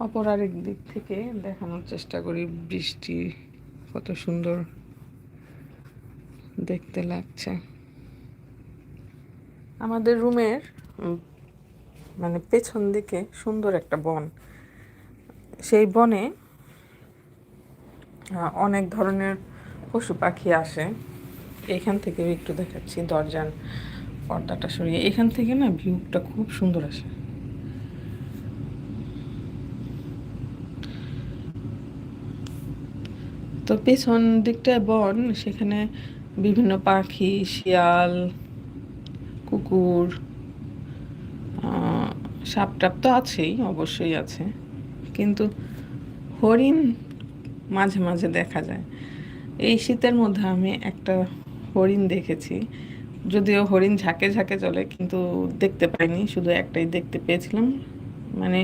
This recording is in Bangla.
অপর আরেক দিক থেকে দেখানোর চেষ্টা করি বৃষ্টি কত সুন্দর দেখতে লাগছে। আমাদের রুমের মানে পেছন দিকে সুন্দর একটা বন, সেই বনে অনেক ধরনের পশু পাখি আসে। এখান থেকে একটু দেখাচ্ছি, দরজার পর্দাটা সরিয়ে, এখান থেকে না ভিউটা খুব সুন্দর আসে। তো পেছন দিকটায় বন, সেখানে বিভিন্ন পাখি, শিয়াল, কুকুর, সাপ টাপ তো আছেই, অবশ্যই আছে, কিন্তু হরিণ মাঝে মাঝে দেখা যায়। এই শীতের মধ্যে আমি একটা হরিণ দেখেছি, যদিও হরিণ ঝাঁকে ঝাঁকে চলে, কিন্তু দেখতে পাইনি, শুধু একটাই দেখতে পেয়েছিলাম। মানে